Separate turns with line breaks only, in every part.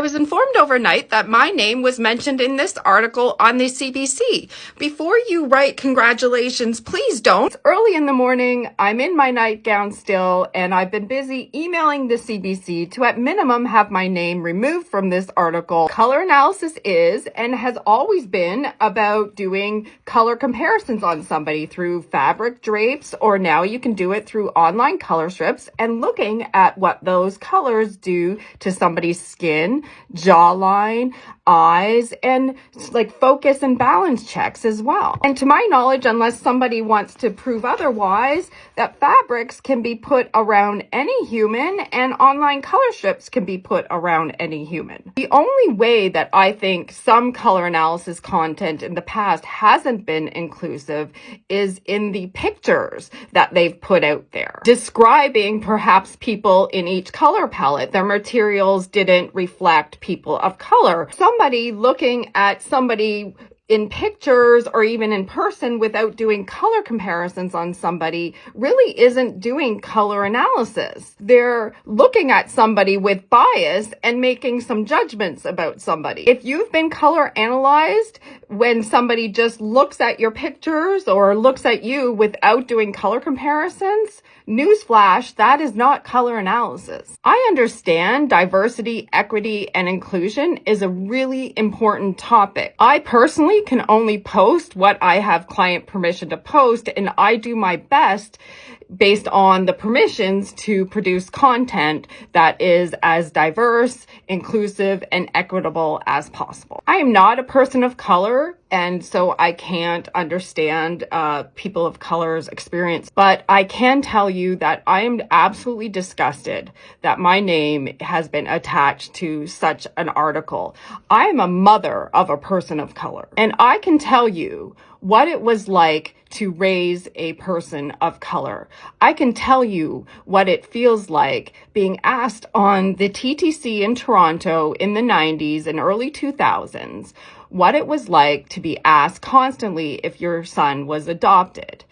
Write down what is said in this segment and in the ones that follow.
I was informed overnight that my name was mentioned in this article on the CBC. Before you write congratulations, please don't. It's early in the morning, I'm in my nightgown still, and I've been busy emailing the CBC to at minimum have my name removed from this article. Color analysis is and has always been about doing color comparisons on somebody through fabric drapes, or now you can do it through online color strips and looking at what those colors do to somebody's skin, jawline, eyes, and like focus and balance checks as well. And to my knowledge, unless somebody wants to prove otherwise, that fabrics can be put around any human and online color strips can be put around any human. The only way that I think some color analysis content in the past hasn't been inclusive is in the pictures that they've put out there, describing perhaps people in each color palette. Their materials didn't reflect people of color. Somebody looking at somebody in pictures or even in person without doing color comparisons on somebody really isn't doing color analysis. They're looking at somebody with bias and making some judgments about somebody. If you've been color analyzed when somebody just looks at your pictures or looks at you without doing color comparisons, newsflash, that is not color analysis. I understand diversity, equity, and inclusion is a really important topic. I personally can only post what I have client permission to post, and I do my best based on the permissions to produce content that is as diverse, inclusive, and equitable as possible. I am not a person of color, and so I can't understand people of color's experience, but I can tell you that I am absolutely disgusted that my name has been attached to such an article. I am a mother of a person of color, and I can tell you what it was like to raise a person of color. I can tell you what it feels like being asked on the TTC in Toronto in the 90s and early 2000s, what it was like to be asked constantly if your son was adopted.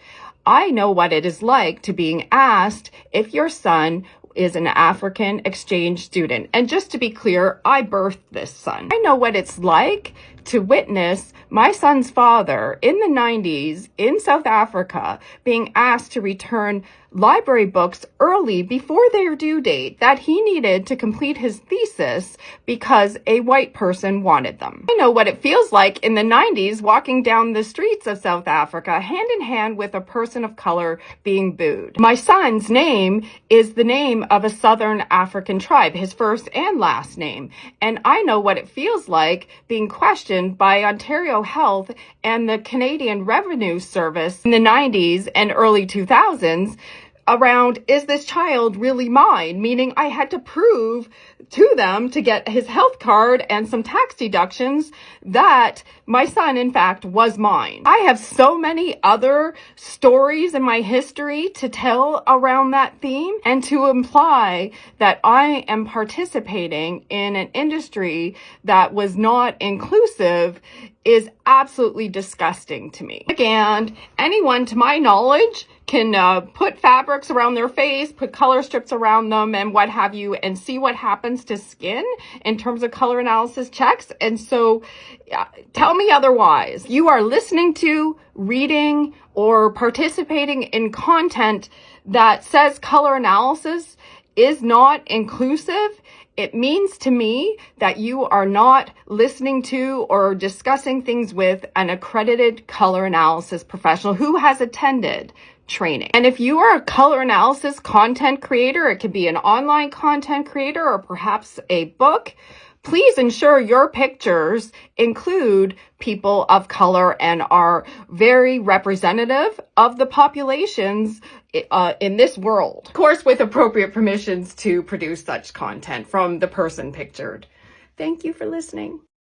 I know what it is like to being asked if your son is an African exchange student. And just to be clear, I birthed this son. I know what it's like to witness my son's father in the 90s in South Africa being asked to return library books early before their due date that he needed to complete his thesis because a white person wanted them. I know what it feels like in the 90s walking down the streets of South Africa hand in hand with a person of color being booed. My son's name is the name of a Southern African tribe, his first and last name. And I know what it feels like being questioned by Ontario Health and the Canadian Revenue Service in the 90s and early 2000s around, is this child really mine? Meaning I had to prove to them to get his health card and some tax deductions that my son, in fact, was mine. I have so many other stories in my history to tell around that theme, and to imply that I am participating in an industry that was not inclusive is absolutely disgusting to me. And anyone, to my knowledge, can put fabrics around their face, put color strips around them and what have you, and see what happens to skin in terms of color analysis checks. And so tell me otherwise. You are listening to, reading, or participating in content that says color analysis is not inclusive. It means to me that you are not listening to or discussing things with an accredited color analysis professional who has attended training. And if you are a color analysis content creator, it could be an online content creator or perhaps a book, please ensure your pictures include people of color and are very representative of the populations in this world. Of course, with appropriate permissions to produce such content from the person pictured. Thank you for listening.